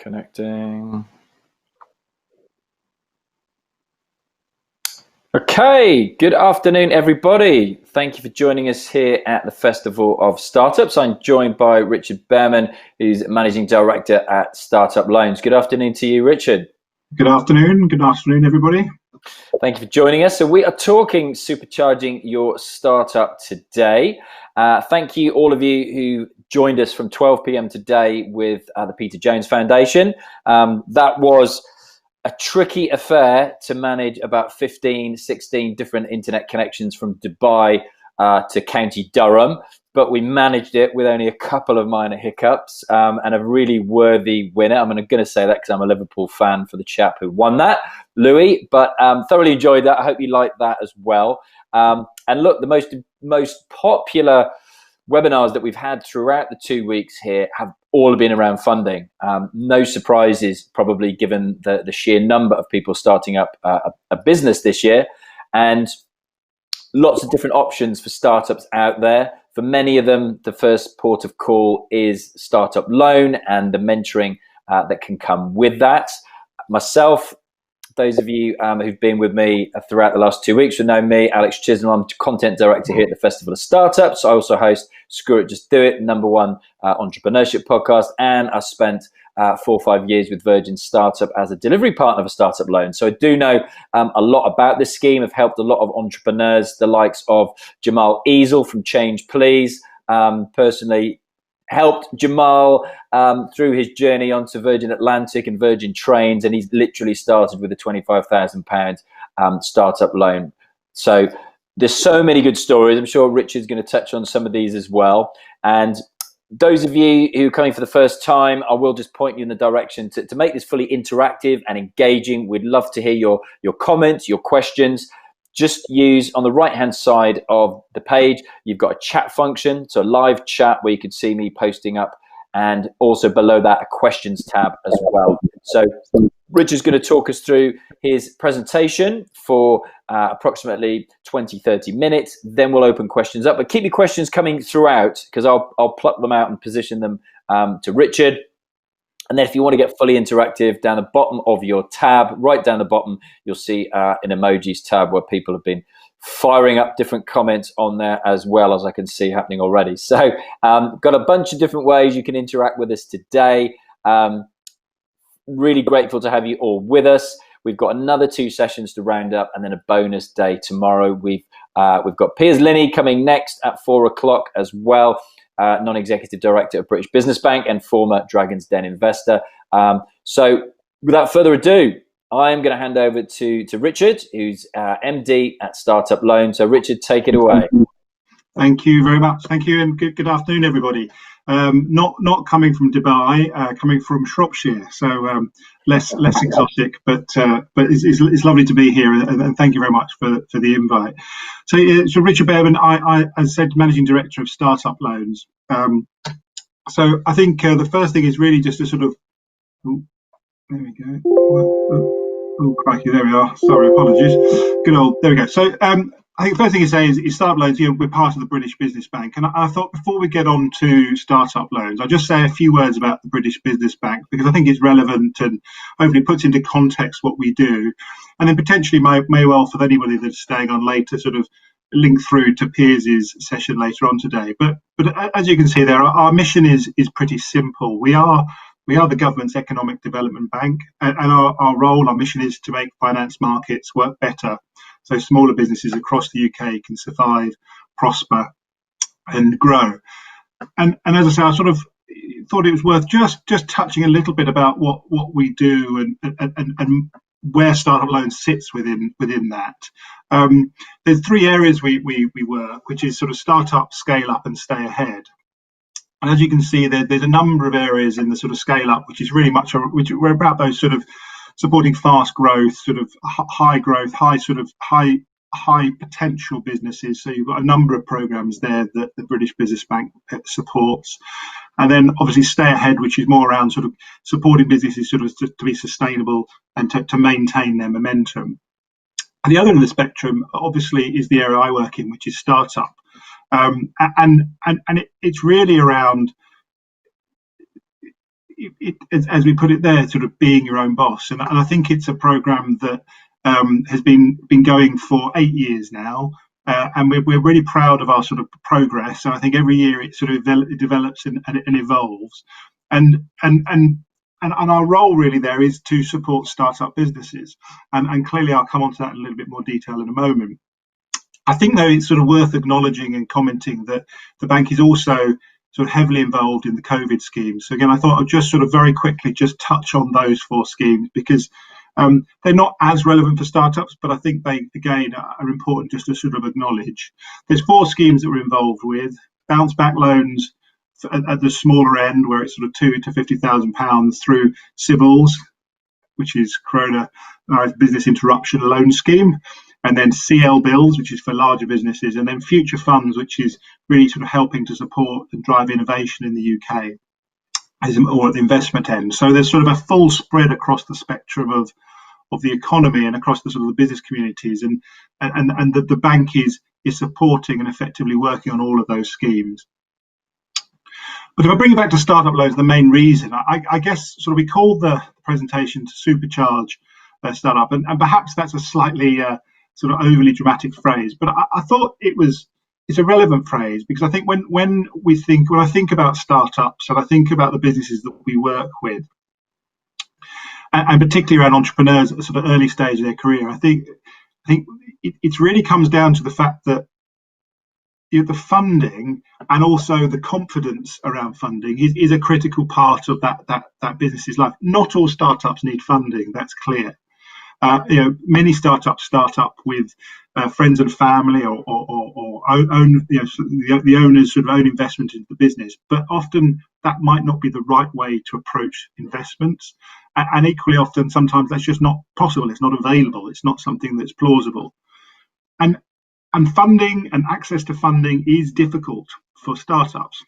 Connecting. Okay, good afternoon, everybody. Thank you for joining us here at the Festival of Startups. I'm joined by Richard Bearman, who's Managing Director at Startup Loans. Good afternoon to you, Richard. Good afternoon. Good afternoon, everybody. Thank you for joining us. So we are talking supercharging your startup today. Thank you, all of you who joined us from 12 p.m. today with the Peter Jones Foundation. That was a tricky affair to manage about 15, 16 different internet connections from Dubai to County Durham, but we managed it with only a couple of minor hiccups and a really worthy winner. I'm going to say that because I'm a Liverpool fan for the chap who won that, Louis, but thoroughly enjoyed that. I hope you liked that as well. And look, the most popular webinars that we've had throughout the 2 weeks here have all been around funding. No surprises, probably, given the sheer number of people starting up a business this year, and lots of different options for startups out there. For many of them, the first port of call is Startup Loan and the mentoring that can come with that. Myself, those of you who've been with me throughout the last 2 weeks will know me, Alex Chisholm. I'm content director here at the Festival of Startups. I also host Screw It, Just Do It, #1 entrepreneurship podcast, and I spent 4 or 5 years with Virgin Startup as a delivery partner for Startup Loan. So I do know a lot about this scheme. I've helped a lot of entrepreneurs, the likes of Jamal Easel from Change Please, personally helped Jamal through his journey onto Virgin Atlantic and Virgin Trains, and he's literally started with a £25,000 startup loan. So there's so many good stories. I'm sure Richard's going to touch on some of these as well. And those of you who are coming for the first time, I will just point you in the direction to make this fully interactive and engaging. We'd love to hear your comments, your questions. Just use on the right-hand side of the page, you've got a chat function, so a live chat where you can see me posting up, and also below that a questions tab as well. So Richard's going to talk us through his presentation for approximately 20, 30 minutes. Then we'll open questions up, but keep your questions coming throughout, because I'll pluck them out and position them to Richard. And then if you want to get fully interactive, down the bottom of your tab, right down the bottom, you'll see an emojis tab where people have been firing up different comments on there, as well, as I can see happening already. So got a bunch of different ways you can interact with us today. Really grateful to have you all with us. We've got another 2 sessions to round up, and then a bonus day tomorrow. We've got Piers Linney coming next at 4 o'clock as well. Non-executive director of British Business Bank and former Dragon's Den investor. So without further ado, I'm going to hand over to Richard, who's MD at Startup Loan. So Richard, take it away. Thank you very much. Thank you, and good afternoon, everybody. Not coming from Dubai, coming from Shropshire, so less exotic, but it's lovely to be here, and thank you very much for the invite. So Richard Bearman, I as said, Managing Director of Startup Loans. So I think the first thing is really just to sort of, there we go. Oh crikey, there we are. Sorry, apologies. Good old, there we go. So I think the first thing to say is Startup Loans, we're part of the British Business Bank. And I thought before we get on to Startup Loans, I'll just say a few words about the British Business Bank, because I think it's relevant and hopefully puts into context what we do. And then potentially may well, for anybody that's staying on later, sort of link through to Piers' session later on today. But as you can see there, our mission is pretty simple. We are the government's economic development bank, and our role, our mission is to make finance markets work better, so smaller businesses across the UK can survive, prosper, and grow. And as I say, I sort of thought it was worth just touching a little bit about what we do and where Startup Loan sits within that. There's 3 areas we work, which is sort of startup, scale up, and stay ahead. And as you can see, there's a number of areas in the sort of scale up, which is really much, which we're about those sort of supporting fast growth, sort of high growth, high potential businesses. So you've got a number of programs there that the British Business Bank supports. And then obviously stay ahead, which is more around sort of supporting businesses sort of to be sustainable and to maintain their momentum. And the other end of the spectrum, obviously, is the area I work in, which is startup. And it's really around as we put it there, sort of being your own boss. And I think it's a program that has been going for 8 years now. And we're really proud of our sort of progress. And I think every year it sort of develops and evolves. And our role really there is to support startup businesses. And clearly I'll come on to that in a little bit more detail in a moment. I think, though, it's sort of worth acknowledging and commenting that the bank is also sort of heavily involved in the COVID schemes. So again, I thought I'd just sort of very quickly just touch on those 4 schemes, because they're not as relevant for startups, but I think they, again, are important just to sort of acknowledge. There's 4 schemes that we're involved with. Bounce back loans at the smaller end, where it's sort of £2,000 to £50,000 through CBILS, which is Corona Business Interruption Loan Scheme. And then CL Bills, which is for larger businesses, and then Future Funds, which is really sort of helping to support and drive innovation in the UK, or at the investment end. So there's sort of a full spread across the spectrum of the economy and across the sort of the business communities, and the bank is supporting and effectively working on all of those schemes. But if I bring it back to startup loans, the main reason, I guess, sort of we called the presentation to Supercharge startup, and perhaps that's a slightly sort of overly dramatic phrase, but I thought it's a relevant phrase, because I think when I think about startups and I think about the businesses that we work with, and particularly around entrepreneurs at the sort of early stage of their career, I think it really comes down to the fact that the funding and also the confidence around funding is a critical part of that business's life. Not all startups need funding, that's clear. Many startups start up with friends and family, or own, the owners sort of own investment into the business. But often that might not be the right way to approach investments. And equally often, sometimes that's just not possible. It's not available. It's not something that's plausible. And funding and access to funding is difficult for startups.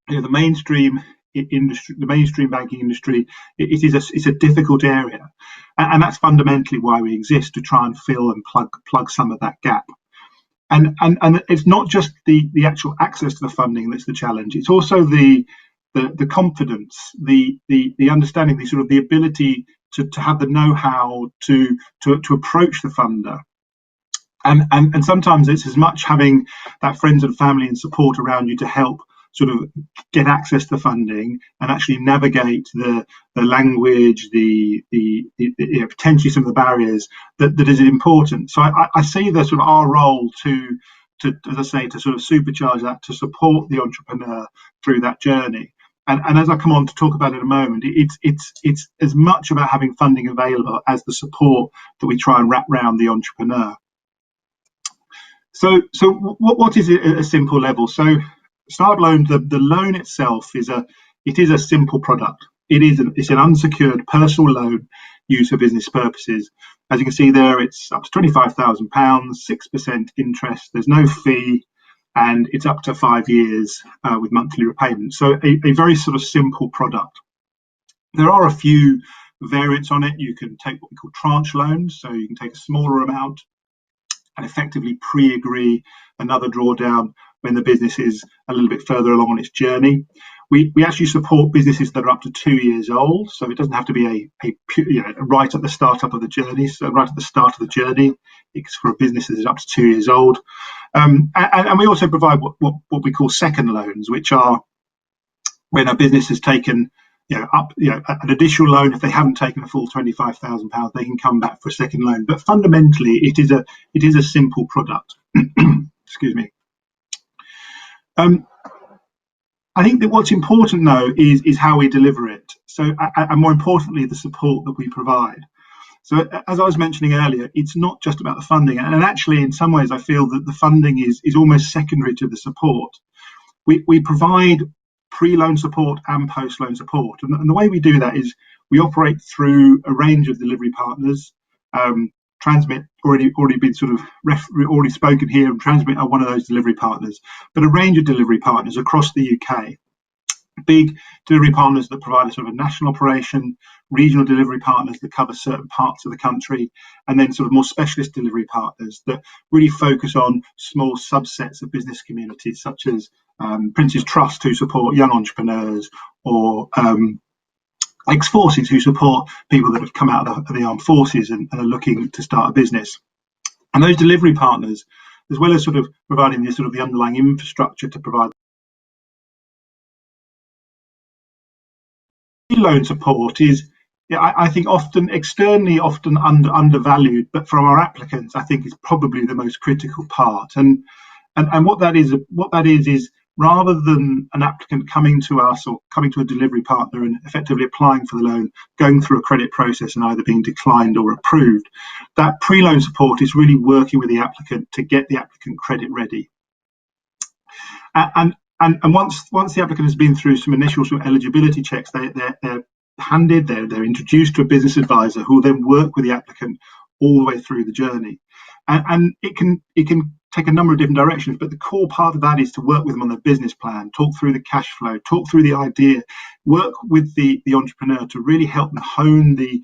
The mainstream industry, the mainstream banking industry, it's a difficult area, and that's fundamentally why we exist, to try and fill and plug some of that gap. And it's not just the actual access to the funding that's the challenge. It's also the confidence, the understanding, the sort of the ability to have the know-how to approach the funder. And sometimes it's as much having that friends and family and support around you to help sort of get access to funding and actually navigate the language, the potentially some of the barriers that is important. So I see the sort of our role to as I say, to sort of supercharge that, to support the entrepreneur through that journey. And as I come on to talk about it in a moment, it's as much about having funding available as the support that we try and wrap around the entrepreneur. So what is it at a simple level? So startup loan, the loan itself is a simple product. It's an unsecured personal loan used for business purposes. As you can see there, it's up to £25,000, 6% interest. There's no fee, and it's up to 5 years with monthly repayments. So a very sort of simple product. There are a few variants on it. You can take what we call tranche loans, so you can take a smaller amount and effectively pre-agree another drawdown when the business is a little bit further along on its journey. We actually support businesses that are up to 2 years old, so it doesn't have to be right at the start of the journey. So right at the start of the journey, it's for a business that is up to 2 years old. And we also provide what we call second loans, which are when a business has taken an additional loan. If they haven't taken a full £25,000, they can come back for a second loan. But fundamentally, it is a simple product. Excuse me. I think that what's important, though, is how we deliver it. So, and more importantly, the support that we provide. So, as I was mentioning earlier, it's not just about the funding. And actually, in some ways, I feel that the funding is almost secondary to the support. We provide pre-loan support and post-loan support. And the way we do that is we operate through a range of delivery partners. Transmit already been sort of already spoken here, and Transmit are one of those delivery partners, but a range of delivery partners across the UK. Big delivery partners that provide a sort of a national operation, regional delivery partners that cover certain parts of the country, and then sort of more specialist delivery partners that really focus on small subsets of business communities, such as Prince's Trust, who support young entrepreneurs, or ex-forces who support people that have come out of the armed forces and are looking to start a business. And those delivery partners, as well as sort of providing the sort of the underlying infrastructure to provide loan support, is, I think, often externally often undervalued, but from our applicants, I think is probably the most critical part. And what that is rather than an applicant coming to us or coming to a delivery partner and effectively applying for the loan, going through a credit process and either being declined or approved, that pre-loan support is really working with the applicant to get the applicant credit ready. And once the applicant has been through some initial sort of eligibility checks, they're introduced to a business advisor who will then work with the applicant all the way through the journey. And it can take a number of different directions, but the core part of that is to work with them on their business plan, talk through the cash flow, talk through the idea, work with the entrepreneur to really help them hone the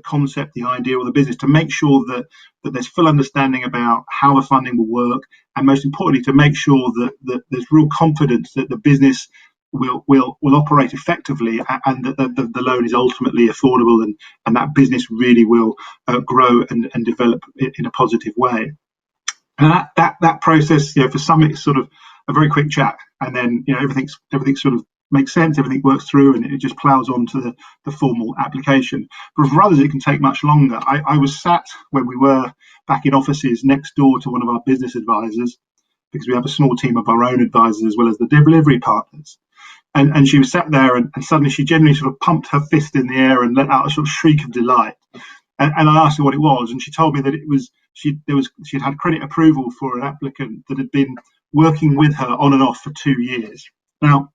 concept, the idea, or the business, to make sure that there's full understanding about how the funding will work, and most importantly, to make sure that there's real confidence that the business will operate effectively, and that the loan is ultimately affordable, and that business really will grow and develop in a positive way. And that process, for some, it's sort of a very quick chat, and then everything sort of makes sense, everything works through, and it just plows on to the formal application. But for others, it can take much longer. I was sat, when we were back in offices, next door to one of our business advisors, because we have a small team of our own advisors as well as the delivery partners. And she was sat there, and suddenly she generally sort of pumped her fist in the air and let out a sort of shriek of delight. And I asked her what it was, and she told me that it was she'd had credit approval for an applicant that had been working with her on and off for 2 years. Now,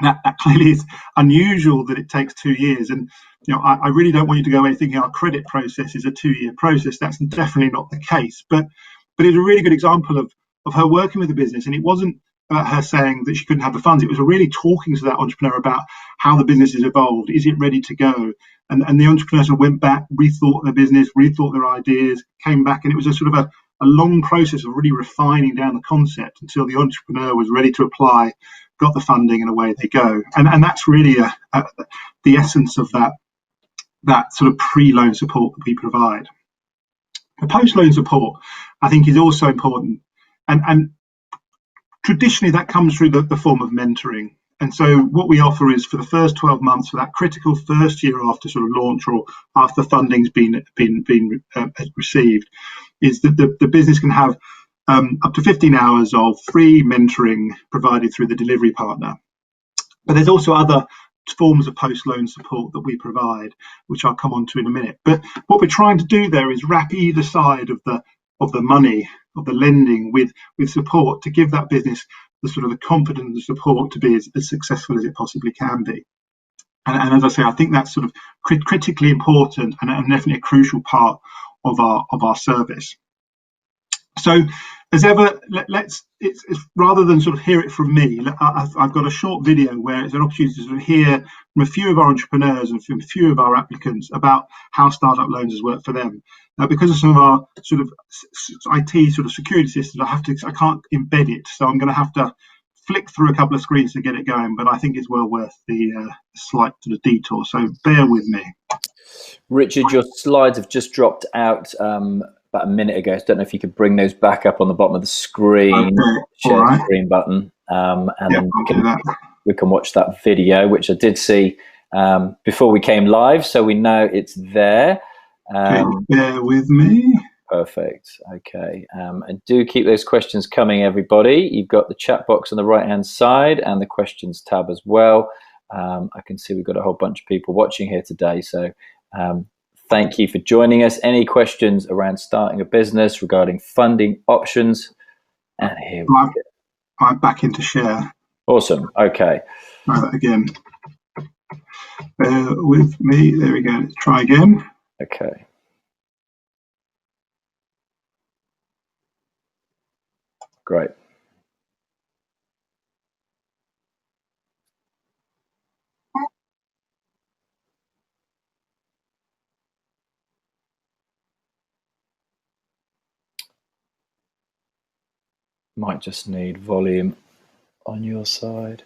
that clearly is unusual that it takes 2 years, and I really don't want you to go away thinking our credit process is a 2-year process. That's definitely not the case, but it's a really good example of her working with the business. And it wasn't her saying that she couldn't have the funds. It was really talking to that entrepreneur about how the business has evolved. Is it ready to go? And the entrepreneur sort of went back, rethought their business, rethought their ideas, came back, and it was a sort of a long process of really refining down the concept until the entrepreneur was ready to apply, got the funding, and away they go. And that's really the essence of that sort of pre-loan support that we provide. The post-loan support, I think, is also important, and traditionally that comes through the form of mentoring. And so what we offer is, for the first 12 months, for that critical first year after sort of launch, or after the funding's been received, is that the business can have up to 15 hours of free mentoring provided through the delivery partner. But there's also other forms of post-loan support that we provide, which I'll come on to in a minute. But what we're trying to do there is wrap either side of the money, of the lending, with support to give that business the sort of the confidence and support to be as successful as it possibly can be. And as I say, I think that's sort of critically important, and definitely a crucial part of our service. So, as ever, it's rather than sort of hear it from me, I've got a short video where it's an opportunity to sort of hear from a few of our entrepreneurs and from a few of our applicants about how startup loans has worked for them. Now, because of some of our sort of IT sort of security systems, I can't embed it, so I'm going to have to flick through a couple of screens to get it going. But I think it's well worth the slight sort of detour. So bear with me. Richard, your slides have just dropped out about a minute ago. So I don't know if you could bring those back up on the bottom of the screen, share the screen button, and then we can watch that video, which I did see before we came live. So we know it's there. Bear with me. Perfect. Okay. And do keep those questions coming, everybody. You've got the chat box on the right-hand side and the questions tab as well. I can see we've got a whole bunch of people watching here today. So thank you for joining us. Any questions around starting a business, regarding funding options? And here we go. I'm back into share. Awesome. Okay. Try that again. Bear with me. There we go. Let's try again. Okay. Great. Might just need volume on your side.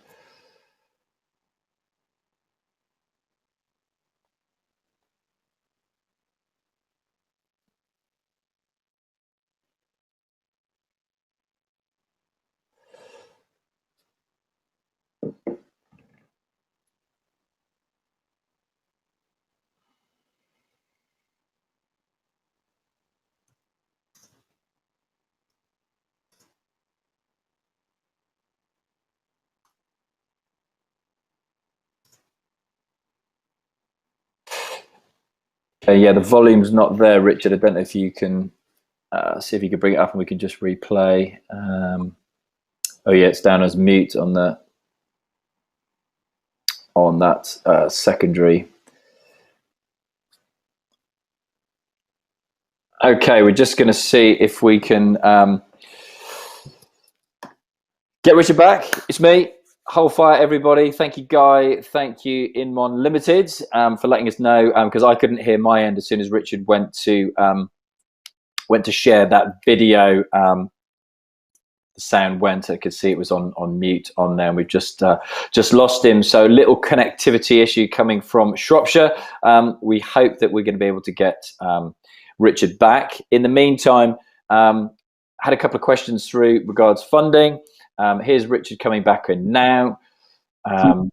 Yeah, the volume's not there, Richard. I don't know if you can see if you can bring it up and we can just replay. Oh yeah, it's down as mute on that secondary. Okay, we're just going to see if we can get Richard back. It's me. Whole fire, everybody. Thank you, Guy. Thank you, Inmon Limited, for letting us know, because I couldn't hear my end as soon as Richard went to share that video. The sound went. I could see it was on mute on there, and we've just lost him. So little connectivity issue coming from Shropshire. We hope that we're going to be able to get Richard back. In the meantime, had a couple of questions through regards funding. Here's Richard coming back in now. Can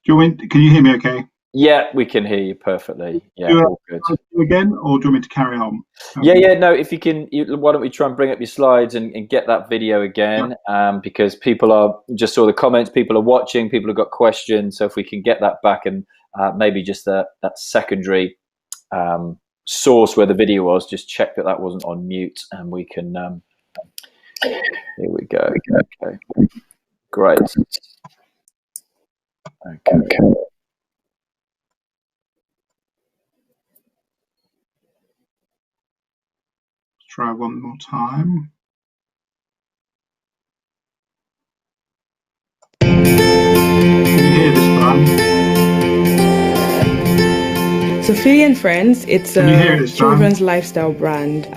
you hear me okay? Yeah, we can hear you perfectly. Yeah, all good. Again, or do you want me to carry on? Yeah, no, if you can, why don't we try and bring up your slides and get that video again? Because people are, just saw the comments, people are watching, people have got questions. So if we can get that back and maybe just that secondary source where the video was, just check that wasn't on mute, and we can... here we go. Okay, great. Okay. Try one more time. Can you hear this one? Sophia and Friends, it's a children's lifestyle brand.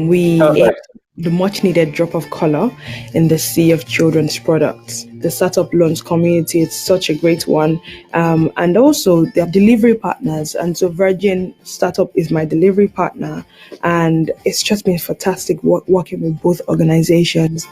We add the much needed drop of color in the sea of children's products. The startup loans community is such a great one. And also their delivery partners. And so Virgin Startup is my delivery partner. And it's just been fantastic working with both organizations.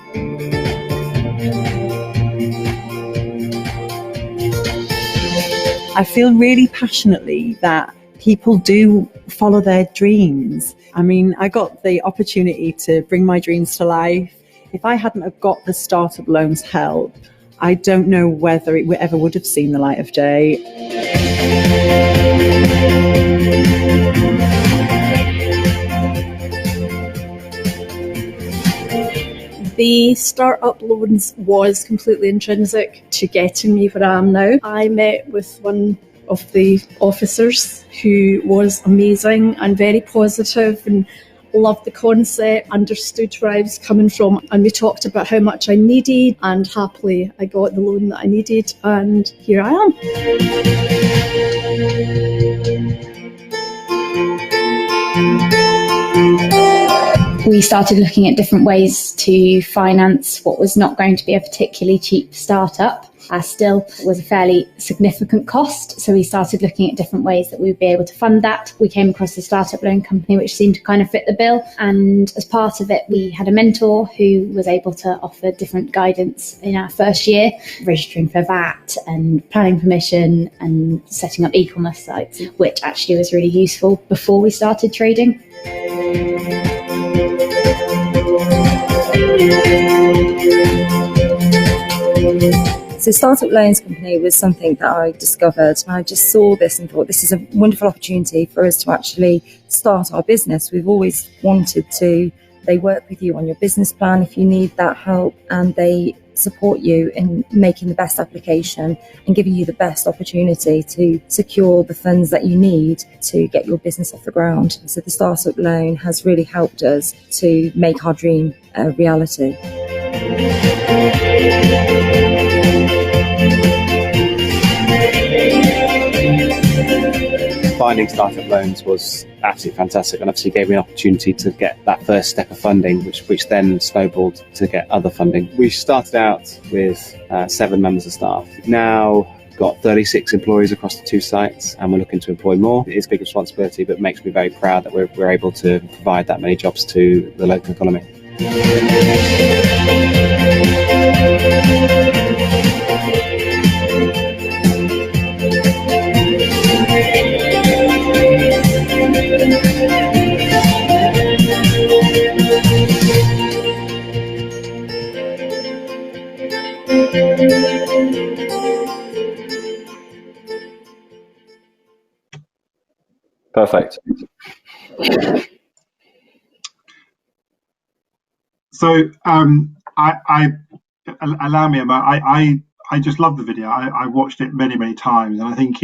I feel really passionately that people do follow their dreams. I mean, I got the opportunity to bring my dreams to life. If I hadn't have got the startup loans help, I don't know whether it ever would have seen the light of day. The startup loans was completely intrinsic to getting me where I am now. I met with one of the officers who was amazing and very positive and loved the concept, understood where I was coming from, and we talked about how much I needed, and happily I got the loan that I needed, and here I am. We started looking at different ways to finance what was not going to be a particularly cheap startup. Still was a fairly significant cost, so we started looking at different ways that we would be able to fund that. We came across a startup loan company which seemed to kind of fit the bill, and as part of it we had a mentor who was able to offer different guidance in our first year, registering for VAT and planning permission and setting up e-commerce sites, which actually was really useful before we started trading. So Startup Loans Company was something that I discovered. I just saw this and thought this is a wonderful opportunity for us to actually start our business. We've always wanted to. They work with you on your business plan if you need that help, and they support you in making the best application and giving you the best opportunity to secure the funds that you need to get your business off the ground. So the Startup Loan has really helped us to make our dream a reality. Finding startup loans was absolutely fantastic, and obviously gave me an opportunity to get that first step of funding, which then snowballed to get other funding. We started out with 7 members of staff. We've now got 36 employees across the 2 sites, and we're looking to employ more. It is a big responsibility, but makes me very proud that we're able to provide that many jobs to the local economy. Perfect. So allow me, I just love the video. I watched it many times, and I think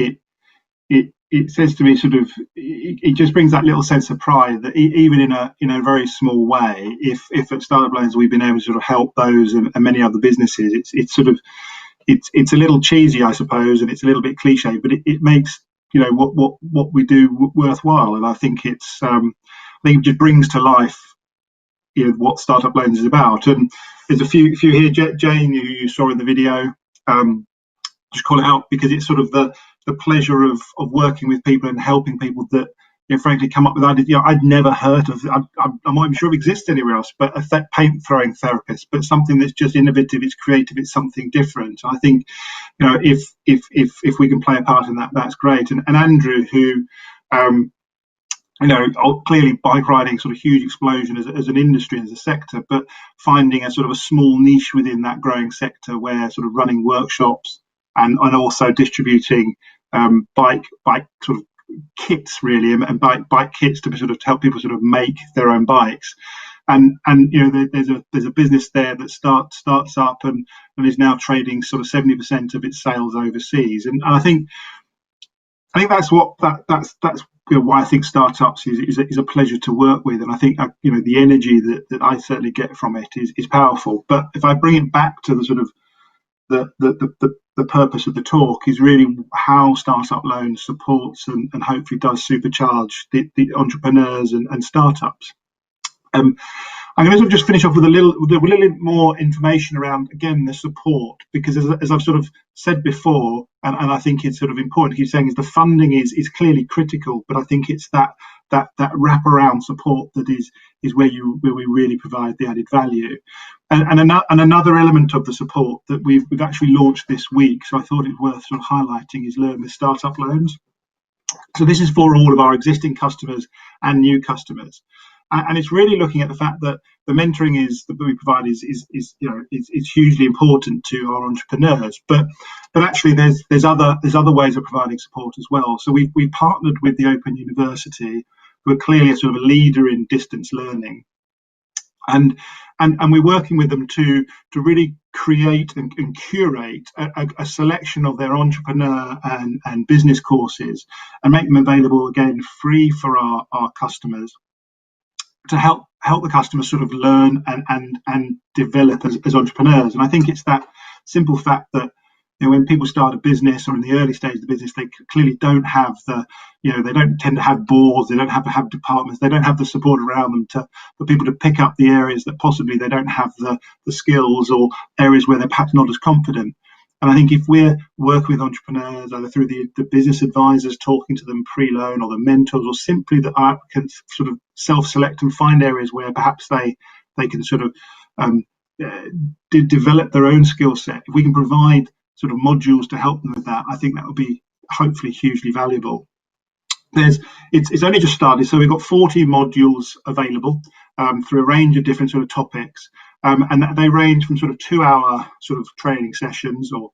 it says to me sort of, it just brings that little sense of pride that even in a very small way, if at Startup Loans we've been able to sort of help those and many other businesses, it's sort of, it's a little cheesy, I suppose, and it's a little bit cliche, but it makes, you know, what we do worthwhile. And I think it just brings to life, you know, what Startup Loans is about. And there's a few here, Jane, who you saw in the video, just call it out because it's sort of the pleasure of working with people and helping people that, you know, frankly come up with ideas. You know, I'd never heard of. I'm not even sure it exists anywhere else. But a paint throwing therapist, but something that's just innovative, it's creative, it's something different. I think, you know, if we can play a part in that, that's great. And Andrew, who, you know, clearly bike riding sort of huge explosion as an industry, as a sector, but finding a sort of a small niche within that growing sector where sort of running workshops and also distributing bike sort of kits really, and bike kits to sort of help people sort of make their own bikes. And you know, there's a business there that starts up and is now trading sort of 70% of its sales overseas. And I think that's you know, why I think startups is a pleasure to work with. And I think, you know, the energy that I certainly get from it is powerful. But if I bring it back to the sort of the purpose of the talk, is really how Startup Loans supports and hopefully does supercharge the entrepreneurs and startups. I'm going to sort of just finish off with a little more information around, again, the support, because as I've sort of said before, and I think it's sort of important to keep saying, is the funding is clearly critical, but I think it's that wraparound support that is where we really provide the added value. And another element of the support that we've actually launched this week, so I thought it worth sort of highlighting, is Learn with Startup Loans. So this is for all of our existing customers and new customers. And it's really looking at the fact that the mentoring that we provide is you know, it's hugely important to our entrepreneurs, but actually there's other ways of providing support as well. So we've partnered with the Open University, who are clearly a sort of a leader in distance learning, and we're working with them to really create and curate a selection of their entrepreneur and business courses and make them available, again, free for our customers, to help the customers sort of learn and develop as entrepreneurs. And I think it's that simple fact that, you know, when people start a business or in the early stage of the business, they clearly don't have they don't tend to have boards, they don't have to have departments, they don't have the support around them for people to pick up the areas that possibly they don't have the skills, or areas where they're perhaps not as confident. And I think if we're working with entrepreneurs, either through the business advisors talking to them pre-loan, or the mentors, or simply the applicants sort of self-select and find areas where perhaps they can sort of develop their own skill set, if we can provide sort of modules to help them with that, I think that would be hopefully hugely valuable. It's only just started, so we've got 40 modules available through a range of different sort of topics, and they range from sort of 2-hour sort of training sessions, or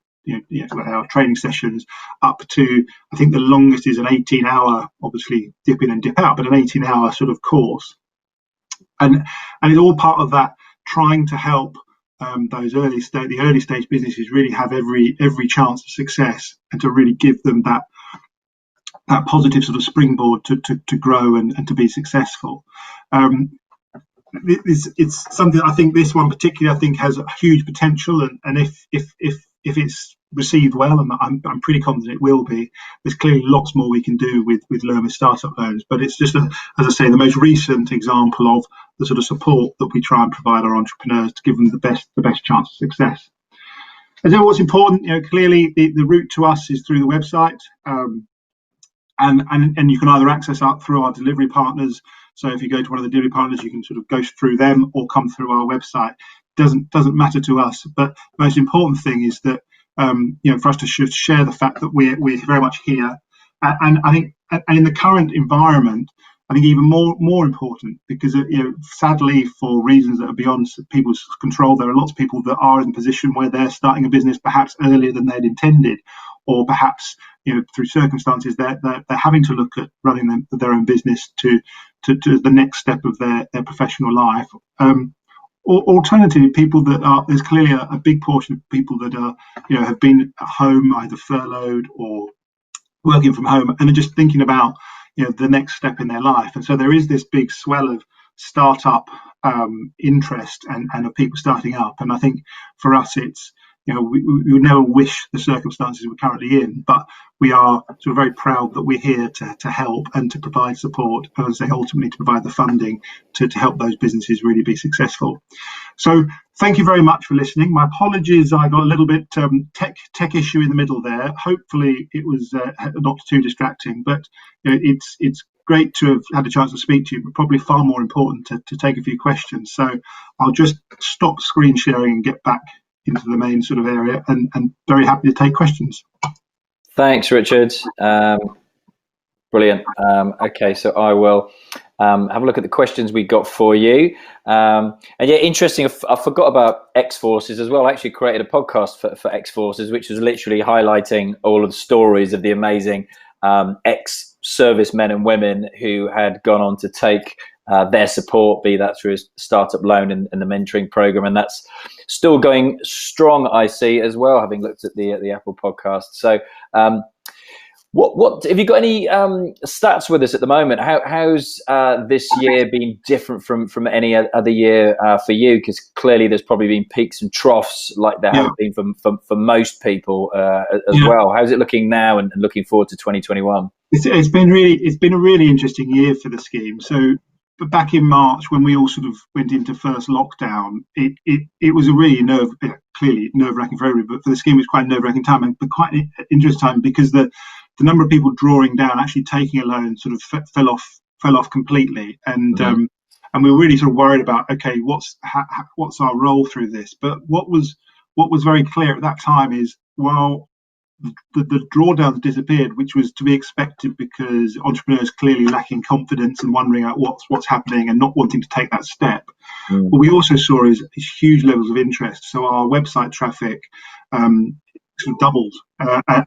our training sessions, up to, I think the longest is an 18-hour, obviously dip in and dip out, but an 18-hour sort of course, and it's all part of that, trying to help those early stage businesses really have every chance of success, and to really give them that positive sort of springboard to grow and to be successful. It's something, I think this one particularly, I think, has a huge potential, and if it's received well, and I'm pretty confident it will be, there's clearly lots more we can do with Learn with Startup Loans. But it's just, as I say, the most recent example of the sort of support that we try and provide our entrepreneurs to give them the best chance of success. And then what's important, clearly the route to us is through the website, and you can either access that through our delivery partners. So if you go to one of the delivery partners, you can sort of go through them or come through our website. Doesn't matter to us. But the most important thing is that for us to share the fact that we're very much here. And I think, and in the current environment, I think even more important, because sadly, for reasons that are beyond people's control, there are lots of people that are in a position where they're starting a business perhaps earlier than they'd intended, or perhaps through circumstances, they're having to look at running their own business to the next step of their professional life. Alternatively, people that are, there's clearly a big portion of people that are, have been at home, either furloughed or working from home, and are just thinking about, the next step in their life. And so there is this big swell of startup interest and of people starting up. And I think for us, it's, we would never wish the circumstances we're currently in, but we are sort of very proud that we're here to help and to provide support, and as I say, ultimately to provide the funding to help those businesses really be successful. So thank you very much for listening. My apologies, I got a little bit tech issue in the middle there. Hopefully it was not too distracting, but it's great to have had a chance to speak to you, but probably far more important to take a few questions. So I'll just stop screen sharing and get back into the main sort of area, and very happy to take questions. Thanks, Richard. Brilliant. Okay, so I will have a look at the questions we got for you. And yeah, interesting. I forgot about X-Forces as well. I actually created a podcast for X-Forces, which was literally highlighting all of the stories of the amazing ex-servicemen and women who had gone on to take their support, be that through a startup loan and the mentoring program, and that's still going strong, I see, as well, having looked at the Apple podcast. So what have you got any stats with us at the moment? How's this year been different from any other year for you? Because clearly there's probably been peaks and troughs like there have been for most people as well. How's it looking now and looking forward to 2021? It's been a really interesting year for the scheme. So back in March, when we all sort of went into first lockdown, it was a really clearly nerve-wracking for everybody, but for the scheme it was quite a nerve-wracking time, but quite an interesting time, because the number of people drawing down, actually taking a loan, sort of fell off completely, and we were really sort of worried about, okay, what's our role through this? But what was very clear at that time is, while the drawdowns disappeared, which was to be expected, because entrepreneurs clearly lacking confidence and wondering out what's happening and not wanting to take that step. What we also saw is huge levels of interest. So our website traffic sort of doubled,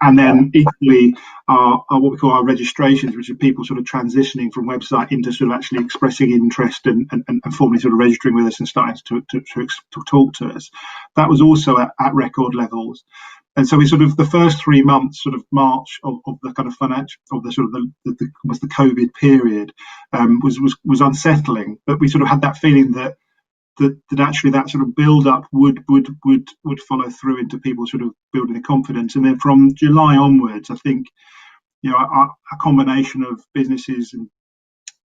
and then equally our what we call our registrations, which are people sort of transitioning from website into sort of actually expressing interest and formally sort of registering with us and starting to talk to us. That was also at record levels. And so we sort of, the first 3 months, sort of March of the kind of financial, of the sort of the COVID period, was unsettling. But we sort of had that feeling that actually that sort of build up would follow through into people sort of building their confidence. And then from July onwards, I think, a combination of businesses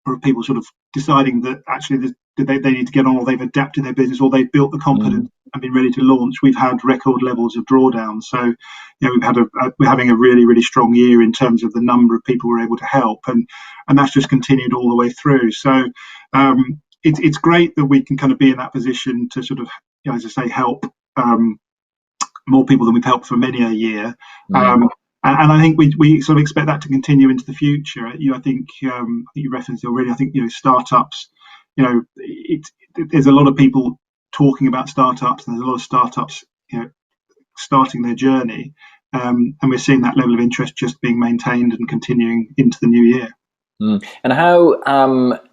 or people sort of deciding that actually they need to get on, or they've adapted their business, or they've built the confidence and been ready to launch. We've had record levels of drawdown. So, we're having a really, really strong year in terms of the number of people we're able to help, and that's just continued all the way through. So, it's great that we can kind of be in that position to sort of, as I say, help more people than we've helped for many a year. And I think we sort of expect that to continue into the future. I think you referenced it already. I think startups. There's a lot of people talking about startups, and there's a lot of startups, starting their journey, and we're seeing that level of interest just being maintained and continuing into the new year. And how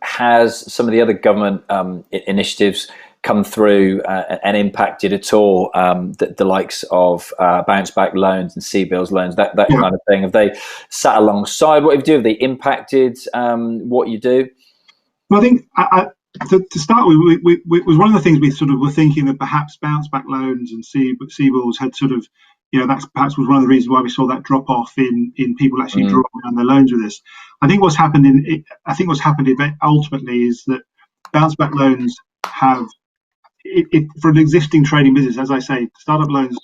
has some of the other government initiatives come through and impacted at all the likes of bounce back loans and CBILS loans, that kind of thing? Have they sat alongside what you do? Have they impacted what you do? Well, I think to start with, it was one of the things we sort of were thinking, that perhaps bounce back loans and CBILS had sort of, that's perhaps was one of the reasons why we saw that drop off in people actually drawing down their loans with us. I think what's happened ultimately is that bounce back loans have, for an existing trading business, as I say, startup loans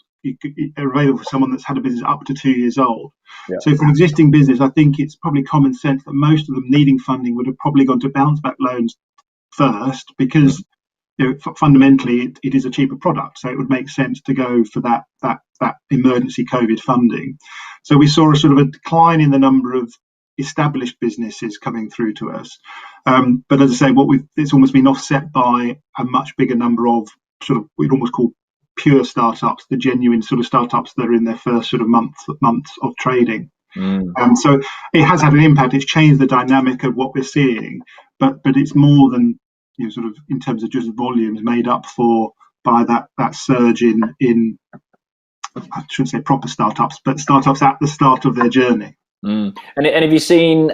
are available for someone that's had a business up to 2 years old. So for an existing business, I think it's probably common sense that most of them needing funding would have probably gone to bounce back loans first, because fundamentally it is a cheaper product, so it would make sense to go for that emergency COVID funding. So we saw a sort of a decline in the number of established businesses coming through to us, but as I say, it's almost been offset by a much bigger number of sort of, we'd almost call pure startups, the genuine sort of startups that are in their first sort of months of trading. So it has had an impact. It's changed the dynamic of what we're seeing, but it's more than, you know, sort of in terms of just volumes made up for by that surge in I shouldn't say proper startups, but startups at the start of their journey. And have you seen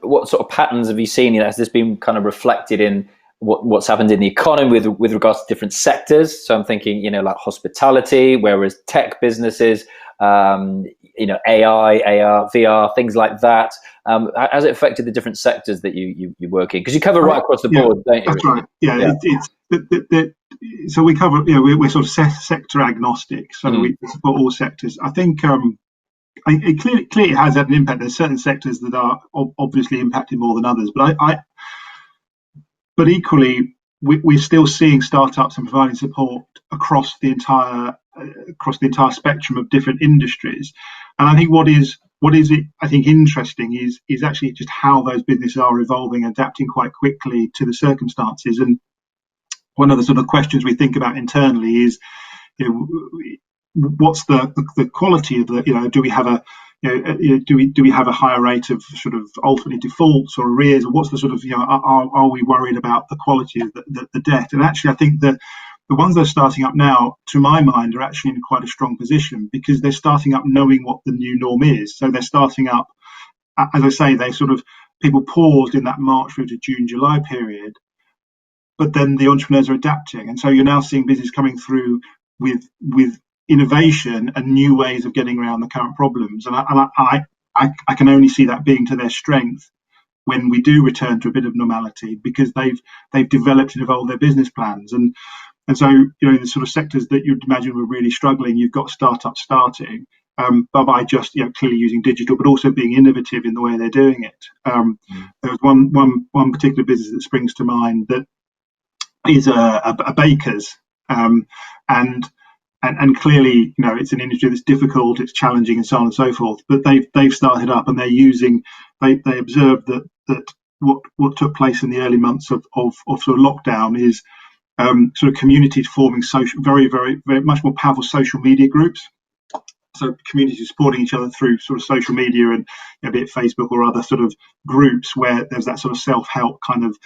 what sort of patterns have you seen? You know, has this been kind of reflected in what's happened in the economy with regards to different sectors? So I'm thinking, you know, like hospitality, whereas tech businesses, you know, AI, AR, VR, things like that. Has it affected the different sectors that you work in? Because you cover right across the board, don't you? That's right. Yeah. So we cover, you know, we're sort of sector agnostic. So we support all sectors. I think it clearly has had an impact. There's certain sectors that are obviously impacted more than others, but equally, we're still seeing startups and providing support across the entire spectrum of different industries. And I think what is interesting is actually just how those businesses are evolving, adapting quite quickly to the circumstances. And one of the sort of questions we think about internally is, you know, what's the quality of the, you know, do we have a, do we have a higher rate of sort of ultimately defaults or arrears, or what's the sort of, you know, are we worried about the quality of the debt? And actually, I think that the ones that are starting up now, to my mind, are actually in quite a strong position because they're starting up knowing what the new norm is. So they're starting up, as I say, people paused in that March through to June, July period, but then the entrepreneurs are adapting. And so you're now seeing business coming through with innovation and new ways of getting around the current problems. And I can only see that being to their strength when we do return to a bit of normality, because they've developed and evolved their business plans. And so, you know, the sort of sectors that you'd imagine were really struggling, you've got startups starting, but by just, you know, clearly using digital, but also being innovative in the way they're doing it. There was one particular business that springs to mind that is a baker's, and clearly, you know, it's an industry that's difficult, it's challenging, and so on and so forth. But they've started up, and they're using. They observed that what took place in the early months of sort of lockdown is sort of communities forming very, very, very much more powerful social media groups. So communities supporting each other through sort of social media and, you know, be it Facebook or other sort of groups where there's that sort of self-help kind of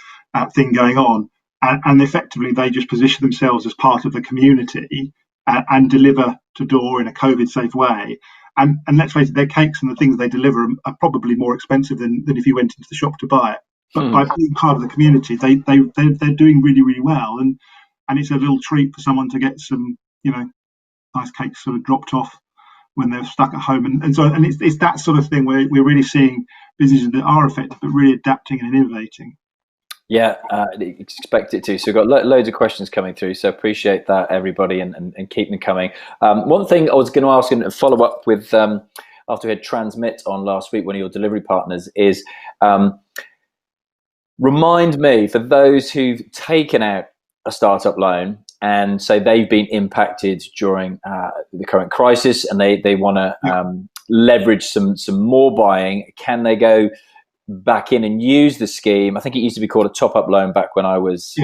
thing going on. And effectively, they just position themselves as part of the community and deliver to door in a COVID-safe way. And let's face it, their cakes and the things they deliver are probably more expensive than if you went into the shop to buy it. But by being part of the community, they're doing really, really well. And it's a little treat for someone to get some, you know, nice cakes sort of dropped off when they're stuck at home. And it's that sort of thing where we're really seeing businesses that are affected, but really adapting and innovating. Yeah, expect it to. So we've got loads of questions coming through, so appreciate that, everybody, and keep them coming. One thing I was going to ask and follow up with after we had Transmit on last week, one of your delivery partners, is remind me, for those who've taken out a startup loan and so they've been impacted during the current crisis and they want to leverage some more buying, can they go back in and use the scheme? I think it used to be called a top-up loan back when I was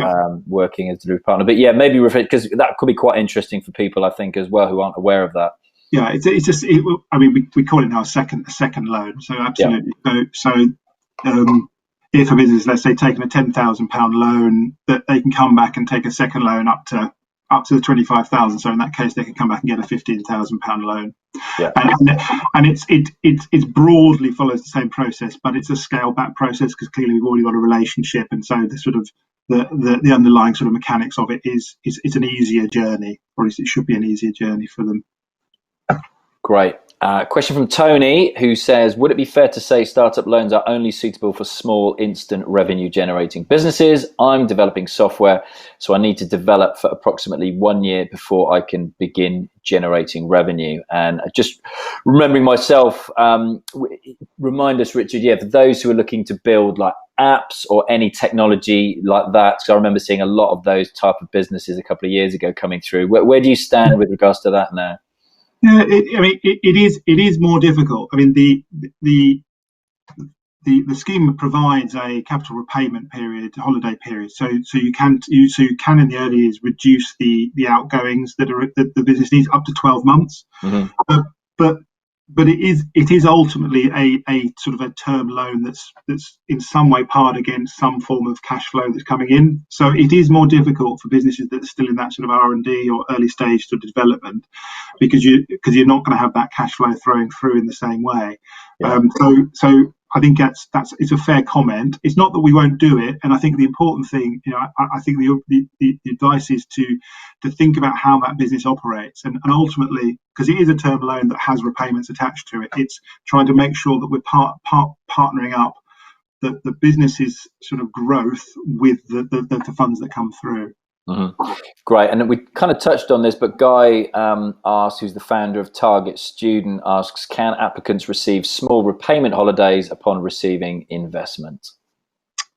working as a delivery partner. But yeah, maybe because that could be quite interesting for people, I think, as well, who aren't aware of that. Yeah, it's just. I mean, we call it now a second loan. So absolutely. Yeah. So if a business, let's say, taking a £10,000 loan, that they can come back and take a second loan up to the 25,000. So in that case, they can come back and get a £15,000 loan. Yeah. And it's broadly follows the same process, but it's a scaled back process because clearly we've already got a relationship, and so the sort of the underlying sort of mechanics of it is it's an easier journey, or at least it should be an easier journey for them. Great. Question from Tony, who says, would it be fair to say startup loans are only suitable for small, instant revenue generating businesses? I'm developing software, so I need to develop for approximately 1 year before I can begin generating revenue. And just remembering myself, remind us, Richard, for those who are looking to build like apps or any technology like that, because I remember seeing a lot of those type of businesses a couple of years ago coming through. Where do you stand with regards to that now? Yeah, it is more difficult. I mean, the scheme provides a capital repayment period, holiday period, so you can in the early years reduce the outgoings that the business needs up to 12 months. Mm-hmm. But but it is ultimately a sort of a term loan that's in some way parred against some form of cash flow that's coming in. So it is more difficult for businesses that are still in that sort of R&D or early stage sort of development, because you're not going to have that cash flow flowing through in the same way. Yeah. So I think it's a fair comment. It's not that we won't do it, and I think the important thing, I think the advice is to think about how that business operates, and ultimately, because it is a term loan that has repayments attached to it, it's trying to make sure that we're partnering up the business's sort of growth with the funds that come through. Mm-hmm. Great. And we kind of touched on this, but Guy asks, who's the founder of Target Student, asks, can applicants receive small repayment holidays upon receiving investment?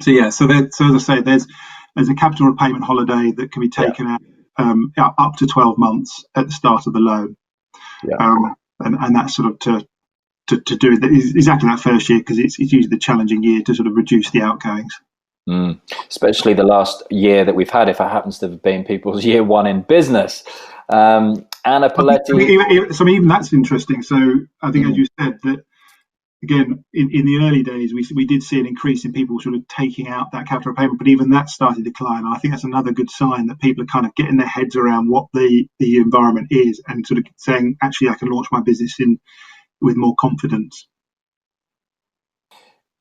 So as I say, there's a capital repayment holiday that can be taken out up to 12 months at the start of the loan. Yeah. And that's sort of to do exactly that first year, because it's usually the challenging year to sort of reduce the outgoings. Especially the last year that we've had, if it happens to have been people's year one in business. Anna Paletti. Even that's interesting. So I think, as you said, that again, in the early days, we did see an increase in people sort of taking out that capital repayment, but even that started to decline. And I think that's another good sign that people are kind of getting their heads around what the environment is, and sort of saying, actually, I can launch my business with more confidence.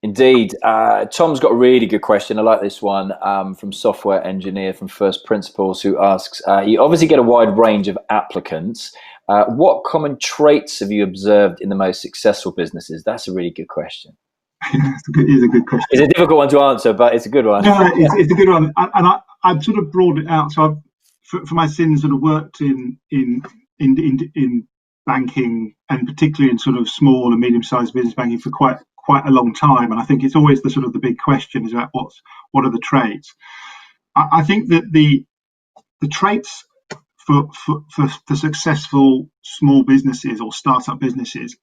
Indeed. Tom's got a really good question. I like this one, from Software Engineer from First Principles, who asks, you obviously get a wide range of applicants. What common traits have you observed in the most successful businesses? That's a really good question. It is a good question. It's a difficult one to answer, but it's a good one. No, it's a good one. And I've sort of broadened it out. So for my sins, sort of worked in banking, and particularly in sort of small and medium-sized business banking for quite a long time, and I think it's always the big question is about what are the traits. I think that the traits for successful small businesses or startup businesses,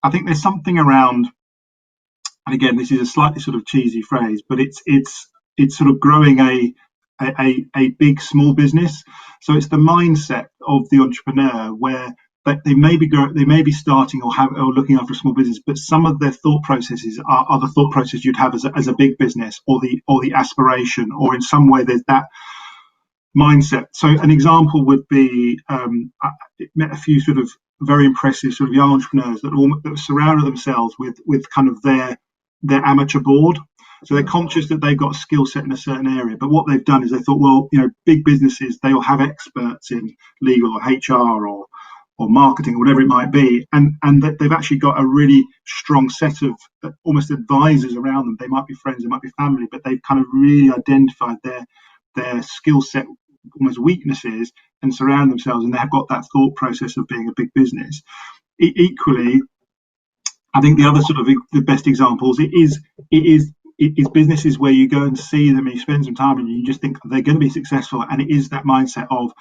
I think there's something around, and again, this is a slightly sort of cheesy phrase, but it's sort of growing a big small business. So it's the mindset of the entrepreneur where they may be starting or looking after a small business, but some of their thought processes are the thought process you'd have as a big business, or the aspiration, or in some way there's that mindset. So an example would be, I met a few sort of very impressive sort of young entrepreneurs that surrounded themselves with kind of their amateur board. So they're conscious that they've got a skill set in a certain area, but what they've done is they thought, well, big businesses, they will have experts in legal or HR or marketing or whatever it might be, and that they've actually got a really strong set of almost advisors around them. They might be friends, they might be family, but they've kind of really identified their skill set, almost weaknesses, and surround themselves, and they've got that thought process of being a big business. Equally, I think the other sort of the best examples, it is businesses where you go and see them and you spend some time and you just think they're going to be successful, and it is that mindset of,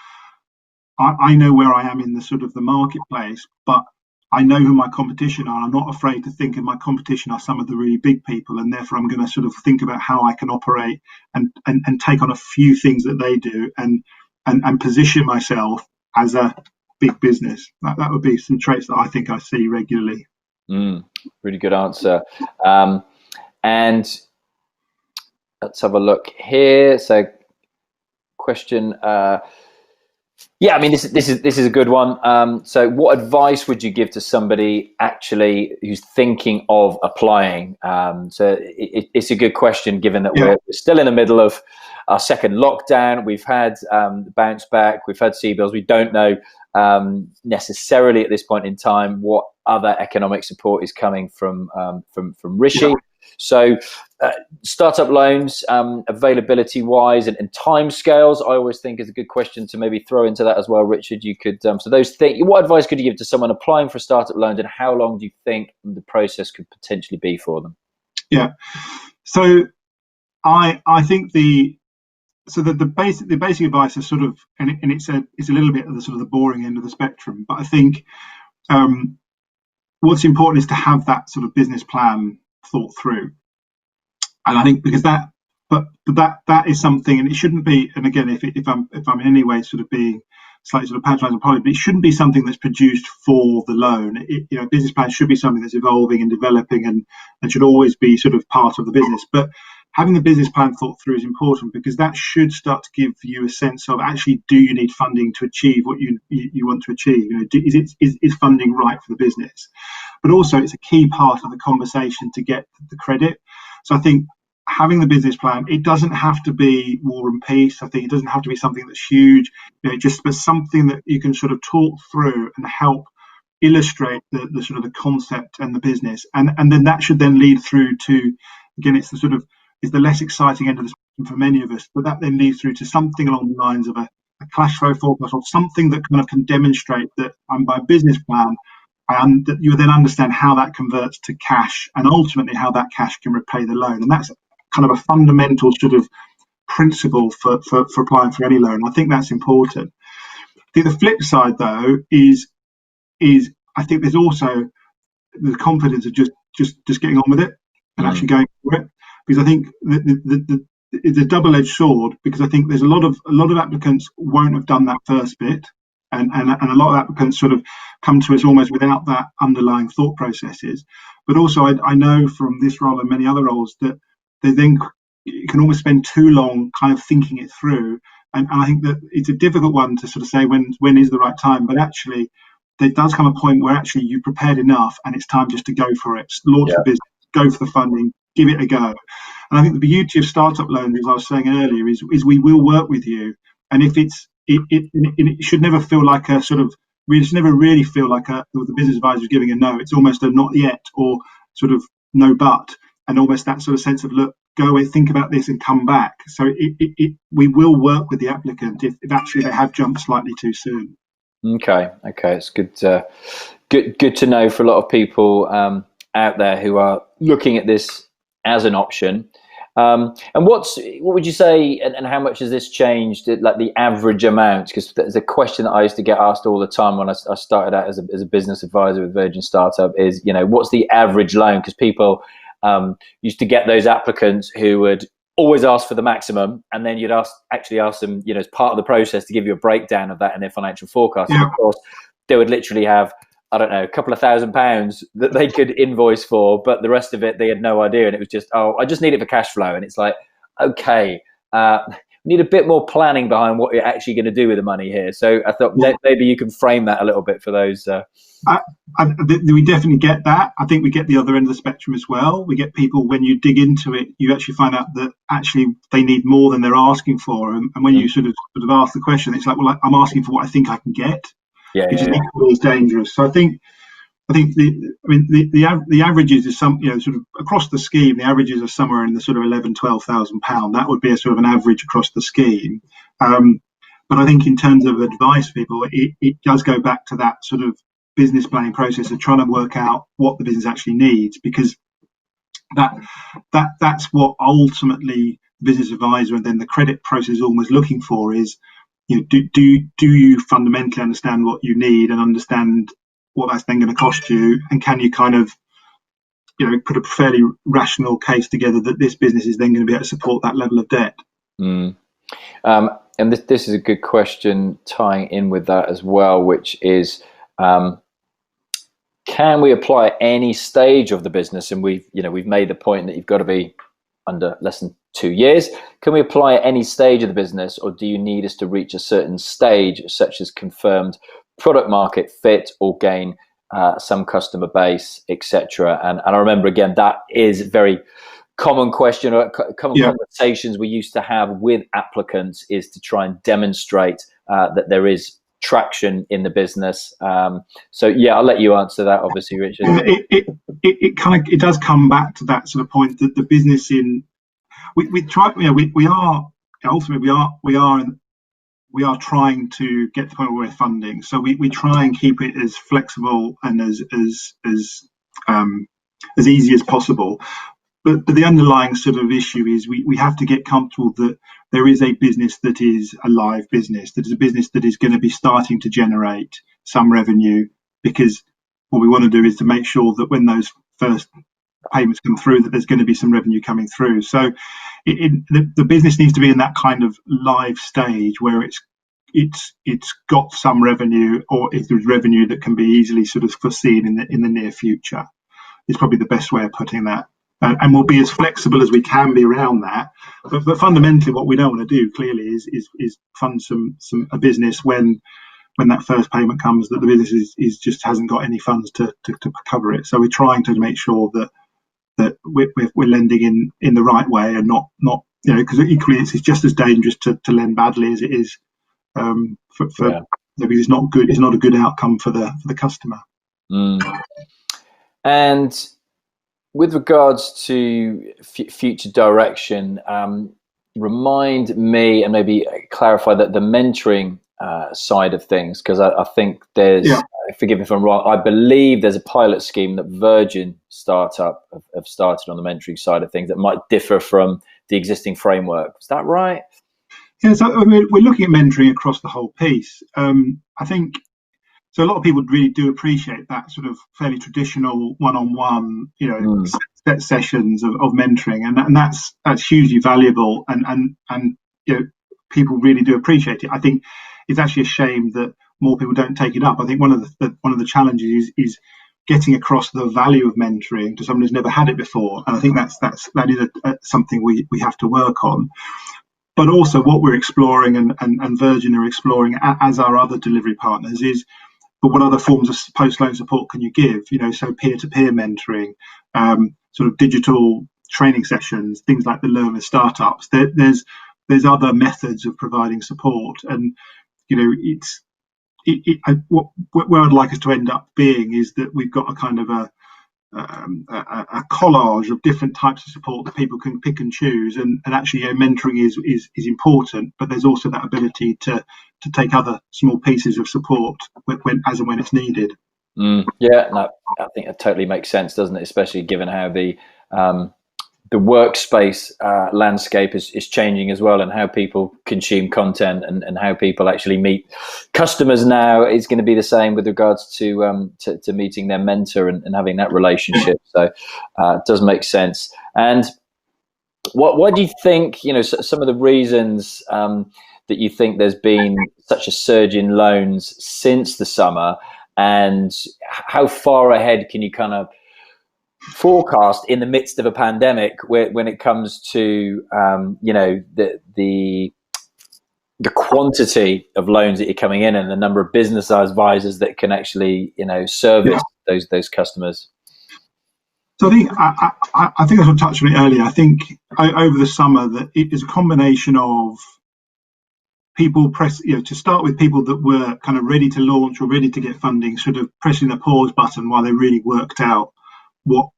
I know where I am in the sort of the marketplace, but I know who my competition are. I'm not afraid to think of my competition are some of the really big people, and therefore I'm going to sort of think about how I can operate and take on a few things that they do and position myself as a big business. That would be some traits that I think I see regularly. Really good answer. And let's have a look here. So question, yeah, I mean, this is a good one. So what advice would you give to somebody actually who's thinking of applying? So it's a good question, given that we're still in the middle of our second lockdown. We've had bounce back, we've had CBILS. We don't know necessarily at this point in time what other economic support is coming from Rishi. Yeah. So startup loans, availability wise and time scales, I always think is a good question to maybe throw into that as well. Richard, you could, so those things, what advice could you give to someone applying for startup loans, and how long do you think the process could potentially be for them? Yeah, so I think the basic advice is sort of, and it's a little bit of the sort of the boring end of the spectrum, but I think what's important is to have that sort of business plan thought through, and I think because that is something, and it shouldn't be, and again, if I'm in any way sort of being slightly sort of patronising policy, but it shouldn't be something that's produced for the loan. Business plan should be something that's evolving and developing and should always be sort of part of the business. But having the business plan thought through is important, because that should start to give you a sense of, actually, do you need funding to achieve what you want to achieve? Is funding right for the business? But also, it's a key part of the conversation to get the credit. So I think having the business plan, it doesn't have to be War and Peace. I think it doesn't have to be something that's huge, but something that you can sort of talk through and help illustrate the sort of the concept and the business. And then that should then lead through to, again, it's the less exciting end of the spectrum for many of us, but that then leads through to something along the lines of a cash flow forecast, or something that kind of can demonstrate that by business plan, and that you then understand how that converts to cash, and ultimately how that cash can repay the loan. And that's kind of a fundamental sort of principle for applying for any loan. I think that's important. I think the flip side, though, is I think there's also the confidence of just getting on with it and actually going for it, because I think it's a double-edged sword, because I think there's a lot of applicants won't have done that first bit, and a lot of applicants sort of come to us almost without that underlying thought processes. But also, I know from this role and many other roles that they then can almost spend too long kind of thinking it through, and I think that it's a difficult one to sort of say when is the right time. But actually, there does come a point where actually you've prepared enough, and it's time just to go for it, launch the business, go for the funding, give it a go. And I think the beauty of startup loans, as I was saying earlier, is we will work with you, and if it should never feel like a sort of, we should never really feel like the business advisor is giving a no. It's almost a not yet, or sort of no but, and almost that sort of sense of, look, go away, think about this, and come back. So we will work with the applicant if actually they have jumped slightly too soon. Okay, it's good to know for a lot of people out there who are looking at this as an option. And what would you say, and how much has this changed, like the average amount? Because there's a question that I used to get asked all the time when I started out as a business advisor with Virgin Startup is, what's the average loan? Because people used to get those applicants who would always ask for the maximum, and then you'd ask them, as part of the process, to give you a breakdown of that in their financial forecast. Yeah. And of course, they would literally have, I don't know, a couple of £1,000s that they could invoice for, but the rest of it they had no idea, and it was just, I just need it for cash flow. And it's like, okay, we need a bit more planning behind what you're actually going to do with the money here. So I thought maybe you can frame that a little bit for those. We definitely get that. I think we get the other end of the spectrum as well. We get people, when you dig into it, you actually find out that actually they need more than they're asking for. And when you sort of ask the question, it's like, well, I'm asking for what I think I can get. Which is equally dangerous. So I think the averages is some, sort of across the scheme, the averages are somewhere in the sort of £11,000-12,000. That would be a sort of an average across the scheme. But I think in terms of advice, people, it does go back to that sort of business planning process of trying to work out what the business actually needs, because that's what ultimately the business advisor and then the credit process is almost looking for is, do you fundamentally understand what you need and understand what that's then going to cost you, and can you kind of put a fairly rational case together that this business is then going to be able to support that level of debt? And this is a good question tying in with that as well, which is, can we apply at any stage of the business? And we've made the point that you've got to be under less than 2 years. Can we apply at any stage of the business, or do you need us to reach a certain stage, such as confirmed product market fit or gain some customer base, etc.? And I remember, again, that is a very common question, or common conversations we used to have with applicants, is to try and demonstrate that there is traction in the business. So I'll let you answer that, obviously, Richard. It does come back to that sort of point that the business we are trying to get to the point where we're funding. So we try and keep it as flexible and as easy as possible. But the underlying sort of issue is we have to get comfortable that there is a business that is a live business, that is a business that is going to be starting to generate some revenue, because what we want to do is to make sure that when those first payments come through, that there's going to be some revenue coming through. So the business needs to be in that kind of live stage where it's it's got some revenue, or if there's revenue that can be easily sort of foreseen in the near future, is probably the best way of putting that. And we'll be as flexible as we can be around that. But fundamentally, what we don't want to do clearly is fund a business when that first payment comes, that the business is just hasn't got any funds to cover it. So we're trying to make sure that we're lending in the right way, and not because equally it's just as dangerous to lend badly as it is because it's not good. It's not a good outcome for the customer. And with regards to future direction, remind me and maybe clarify that the mentoring side of things, because I think there's, forgive me if I'm wrong, I believe there's a pilot scheme that Virgin startup have started on the mentoring side of things that might differ from the existing framework. Is that right? Yeah, so we're looking at mentoring across the whole piece. I think so. A lot of people really do appreciate that sort of fairly traditional one-on-one, set sessions of mentoring, and that's hugely valuable, and people really do appreciate it. I think it's actually a shame that more people don't take it up. I think one of the challenges is getting across the value of mentoring to someone who's never had it before, and I think that is something we have to work on. But also what we're exploring and Virgin are exploring, as our other delivery partners, is but what other forms of post-loan support can you give? So peer-to-peer mentoring, sort of digital training sessions, things like the Learn with Startups. There's other methods of providing support, and where I'd like us to end up being is that we've got a kind of a collage of different types of support that people can pick and choose, and actually mentoring is important, but there's also that ability to take other small pieces of support when it's needed. I think it totally makes sense, doesn't it? Especially given how the workspace landscape is changing as well, and how people consume content and how people actually meet customers now is going to be the same with regards to meeting their mentor and having that relationship. So it does make sense. And what do you think, some of the reasons that you think there's been such a surge in loans since the summer, and how far ahead can you kind of forecast in the midst of a pandemic when it comes to the quantity of loans that are coming in and the number of business advisors that can actually service those customers? So I think I touched on it earlier. I think over the summer that it is a combination of people to start with, people that were kind of ready to launch or ready to get funding, sort of pressing the pause button while they really worked out what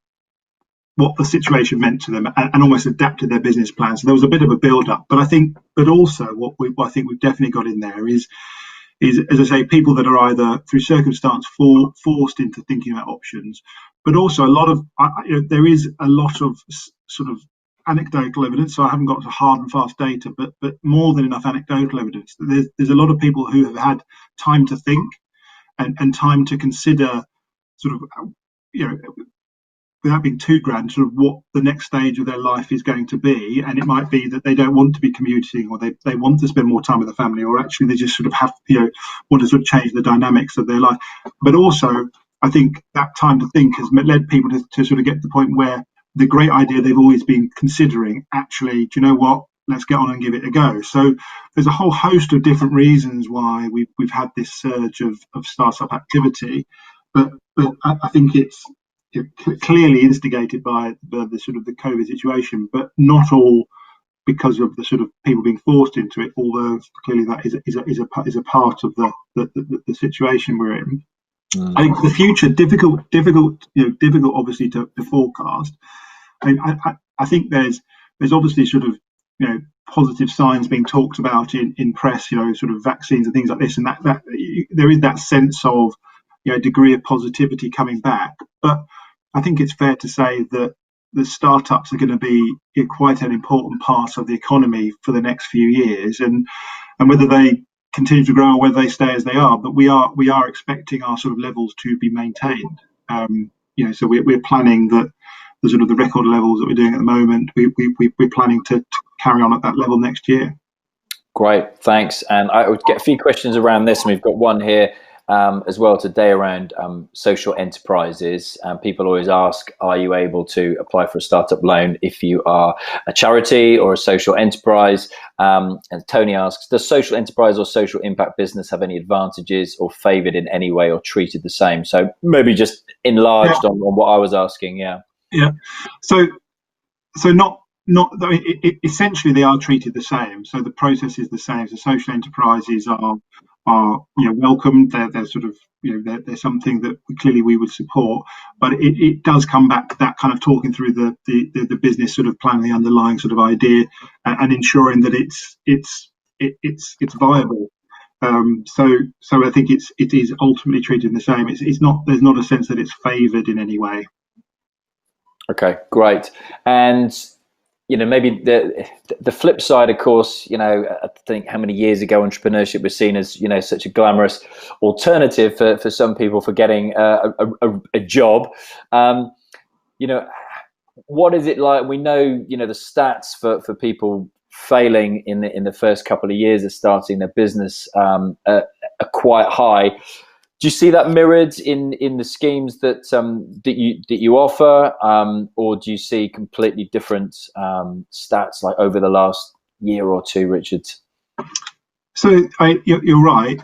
the situation meant to them and almost adapted their business plan. So there was a bit of a build up, but also what I think we've definitely got in there is, as I say, people that are either through circumstance forced into thinking about options, but also there is a lot of sort of anecdotal evidence. So I haven't got hard and fast data, but more than enough anecdotal evidence. There's a lot of people who have had time to think and time to consider sort of, without being too grand, sort of what the next stage of their life is going to be. And it might be that they don't want to be commuting, or they want to spend more time with the family, or actually they just sort of have, want to sort of change the dynamics of their life. But also, I think that time to think has led people to sort of get to the point where the great idea they've always been considering, actually, do you know what? Let's get on and give it a go. So there's a whole host of different reasons why we've had this surge of startup activity. But I think it's clearly instigated by the sort of the COVID situation, but not all because of the sort of people being forced into it. Although clearly that is a part of the situation we're in. I think the future difficult, obviously to forecast. I think there's obviously sort of positive signs being talked about in press, sort of vaccines and things like this, and that there is that sense of degree of positivity coming back. But I think it's fair to say that the startups are going to be quite an important part of the economy for the next few years, and whether they continue to grow or whether they stay as they are, but we are expecting our sort of levels to be maintained. So we're planning that the sort of the record levels that we're doing at the moment, we're planning to carry on at that level next year. Great, thanks. And I would get a few questions around this, and we've got one here as well today around social enterprises. People always ask, are you able to apply for a startup loan if you are a charity or a social enterprise? And Tony asks, does social enterprise or social impact business have any advantages or favoured in any way or treated the same? So maybe just enlarged on what I was asking. Yeah. So essentially they are treated the same. So the process is the same. So social enterprises are welcomed. They're sort of they're something that we would support. But it does come back to that kind of talking through the business sort of plan, the underlying sort of idea, and ensuring that it's viable. So I think it is ultimately treated the same. It's not, there's not a sense that it's favoured in any way. Okay, great. And maybe the flip side, of course, I think how many years ago entrepreneurship was seen as, such a glamorous alternative for some people for getting a job. What is it like? We know, the stats for people failing in the first couple of years of starting their business are quite high. Do you see that mirrored in the schemes that you offer, or do you see completely different stats like over the last year or two, Richard? So you're right.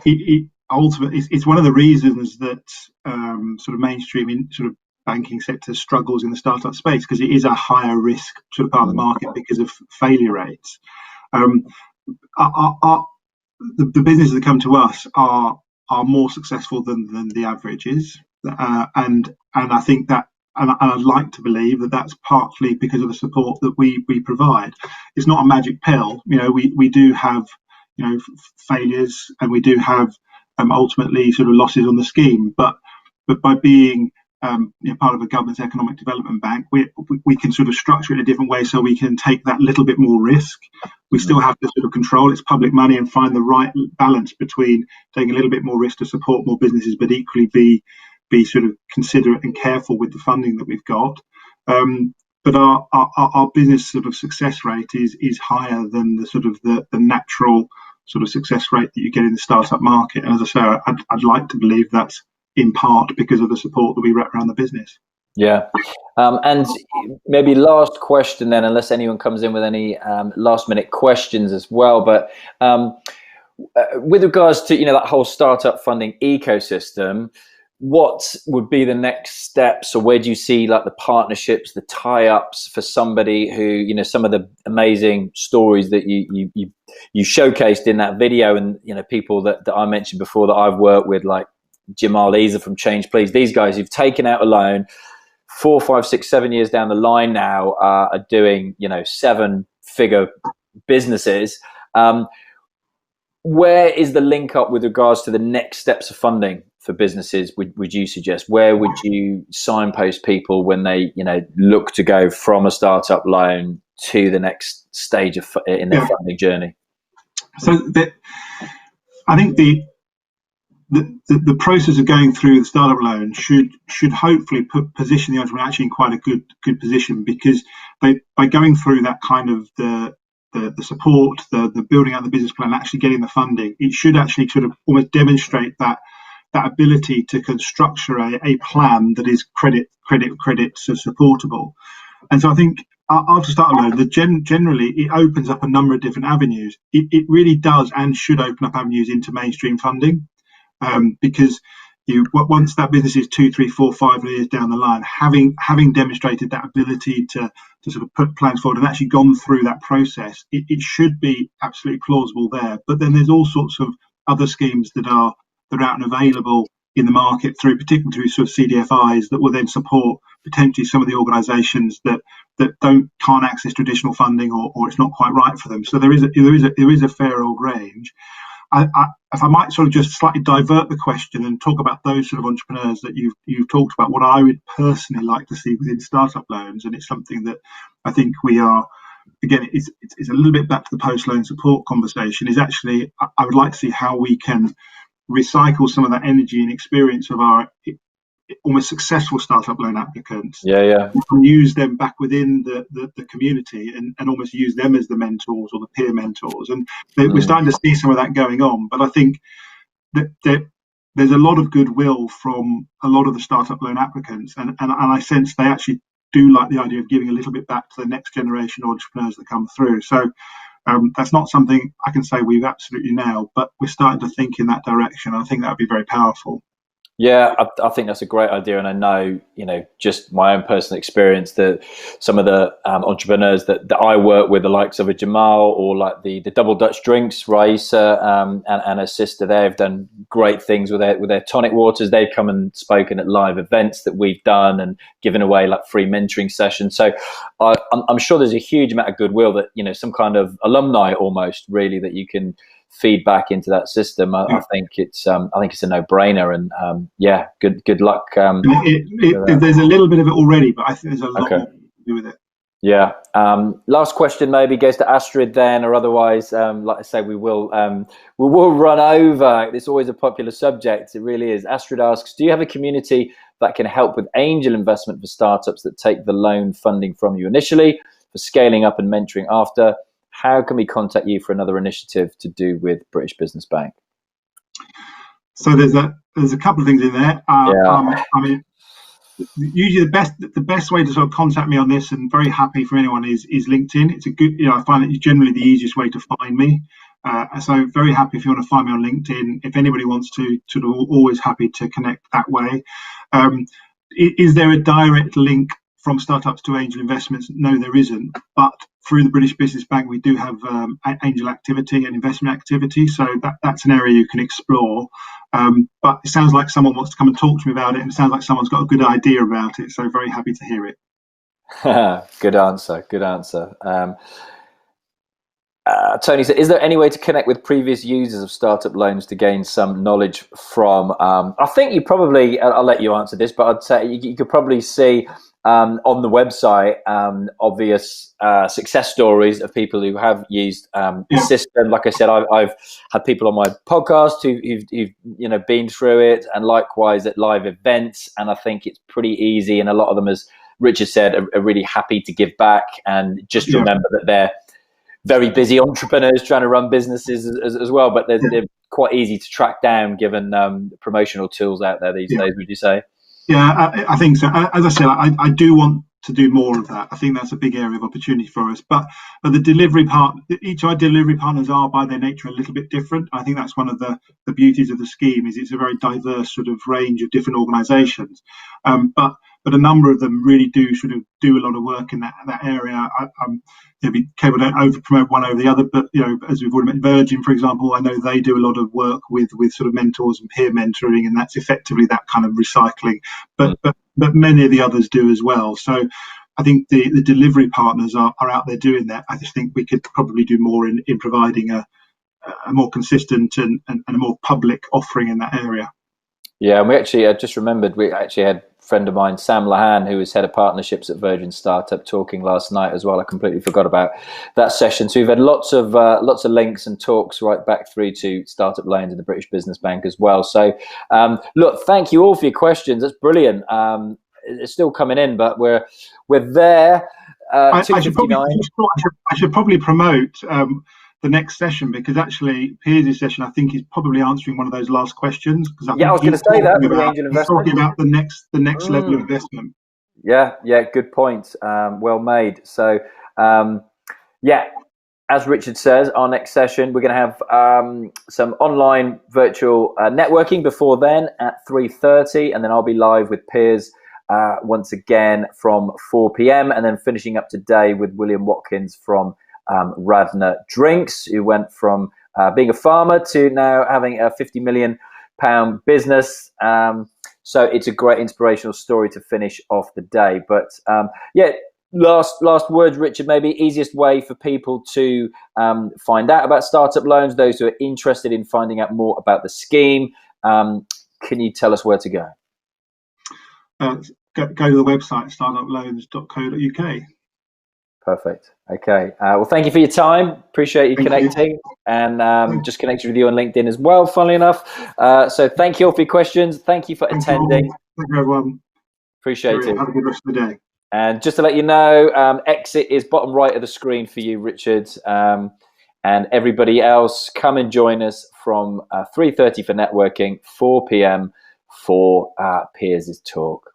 Ultimately, it's one of the reasons that sort of mainstream sort of banking sector struggles in the startup space, because it is a higher risk sort of part of the market because of failure rates. The businesses that come to us are more successful than the average is, and I think that, and I'd like to believe that that's partly because of the support that we provide. It's not a magic pill. We do have failures, and we do have ultimately sort of losses on the scheme, but by being part of a government's economic development bank, we can sort of structure it in a different way so we can take that little bit more risk. We still have to sort of control its public money and find the right balance between taking a little bit more risk to support more businesses, but equally be sort of considerate and careful with the funding that we've got. But our business sort of success rate is higher than the sort of the natural sort of success rate that you get in the startup market. And as I say, I'd like to believe that's in part because of the support that we wrap around the business. Yeah. And maybe last question then, unless anyone comes in with any last minute questions as well, but with regards to, that whole startup funding ecosystem, what would be the next steps, or where do you see like the partnerships, the tie-ups for somebody who, some of the amazing stories that you showcased in that video, and, people that I mentioned before that I've worked with, like Jamal Easer from Change Please, these guys who've taken out a loan 4, 5, 6, 7 years down the line now are doing, 7-figure businesses. Where is the link up with regards to the next steps of funding for businesses? Would you suggest? Where would you signpost people when they, look to go from a startup loan to the next stage in their funding journey? So I think the process of going through the startup loan should hopefully position the entrepreneur actually in quite a good position, because by going through that kind of the support, the building out the business plan, actually getting the funding, it should actually sort of almost demonstrate that ability to structure a plan that is credit supportable. And so I think after startup loan, generally it opens up a number of different avenues. It really does and should open up avenues into mainstream funding. Because once that business is 2, 3, 4, 5 years down the line, having demonstrated that ability to sort of put plans forward and actually gone through that process, it should be absolutely plausible there. But then there's all sorts of other schemes that are out and available in the market, particularly through sort of CDFIs, that will then support potentially some of the organisations that can't access traditional funding, or it's not quite right for them. So there is a fair old range. If I might sort of just slightly divert the question and talk about those sort of entrepreneurs that you've talked about, what I would personally like to see within startup loans, and it's something that I think we are, again, it's a little bit back to the post-loan support conversation, is actually I would like to see how we can recycle some of that energy and experience of our almost successful startup loan applicants, and use them back within the community and almost use them as the mentors or the peer mentors. And we're starting to see some of that going on. But I think that there's a lot of goodwill from a lot of the startup loan applicants, and I sense they actually do like the idea of giving a little bit back to the next generation of entrepreneurs that come through. So that's not something I can say we've absolutely nailed, but we're starting to think in that direction. I think that would be very powerful. Yeah, I think that's a great idea, and I know, just my own personal experience that some of the entrepreneurs that I work with, the likes of a Jamal or like the Double Dutch Drinks, Raisa and her sister, they've done great things with their tonic waters. They've come and spoken at live events that we've done and given away like free mentoring sessions. So I'm sure there's a huge amount of goodwill that some kind of alumni almost really that you can feed back into that system. I think it's a no-brainer, and good luck. There's a little bit of it already, but I think there's a lot more to do with it. Yeah. Last question maybe goes to Astrid then, or otherwise, like I say, we will run over. It's always a popular subject. It really is. Astrid asks, do you have a community that can help with angel investment for startups that take the loan funding from you initially, for scaling up and mentoring after? How can we contact you for another initiative to do with British Business Bank? So there's a couple of things in there. I mean, usually the best way to sort of contact me on this, and very happy for anyone, is LinkedIn. It's a good, I find it's generally the easiest way to find me. So very happy if you want to find me on LinkedIn. If anybody wants to, always happy to connect that way. Is there a direct link from startups to angel investments? No, there isn't. But through the British Business Bank, we do have angel activity and investment activity. So that's an area you can explore. But it sounds like someone wants to come and talk to me about it. And it sounds like someone's got a good idea about it. So very happy to hear it. Good answer. Tony said, is there any way to connect with previous users of startup loans to gain some knowledge from? I think you probably, I'll let you answer this, but I'd say you could probably see on the website obvious success stories of people who have used the system. Like I said, I've had people on my podcast who've been through it, and likewise at live events. And I think it's pretty easy, and a lot of them, as Richard said, are really happy to give back. And just remember that they're very busy entrepreneurs trying to run businesses as well, but they're quite easy to track down given promotional tools out there these days, would you say? Yeah, I think so. As I said, I do want to do more of that. I think that's a big area of opportunity for us. But the delivery part, each of our delivery partners are by their nature a little bit different. I think that's one of the beauties of the scheme, is it's a very diverse sort of range of different organisations. But a number of them really do do a lot of work in that area. Be careful, don't over promote one over the other. But as we've already mentioned, Virgin, for example, I know they do a lot of work with sort of mentors and peer mentoring, and that's effectively that kind of recycling. But many of the others do as well. So I think the delivery partners are out there doing that. I just think we could probably do more in providing a more consistent and a more public offering in that area. Yeah, and we actually just remembered we actually had a friend of mine, Sam Lahan, who was head of partnerships at Virgin Startup, talking last night as well. I completely forgot about that session. So we've had lots of links and talks right back through to startup loans in the British Business Bank as well. So look, thank you all for your questions. That's brilliant. It's still coming in, but we're there. I should probably promote the next session, because actually Piers' session, I think, is probably answering one of those last questions. I was going to say that for the angel investment. He's talking about the next level of investment. Yeah, good point. Well made. So, as Richard says, our next session, we're going to have some online virtual networking before then at 3:30, and then I'll be live with Piers once again from 4 p.m, and then finishing up today with William Watkins from Radnor Drinks, who went from being a farmer to now having a £50 million business. So it's a great inspirational story to finish off the day. But last words, Richard, maybe easiest way for people to find out about startup loans, those who are interested in finding out more about the scheme. Can you tell us where to go? Go to the website, startuploans.co.uk. Perfect. Okay. Well, thank you for your time. Appreciate you connecting, and just connected with you on LinkedIn as well, funnily enough. So thank you all for your questions. Thank you for attending. Thank you, everyone. Appreciate it. Have a good rest of the day. And just to let you know, exit is bottom right of the screen for you, Richard. And everybody else, come and join us from 3:30 for networking, 4 p.m. for Piers' talk.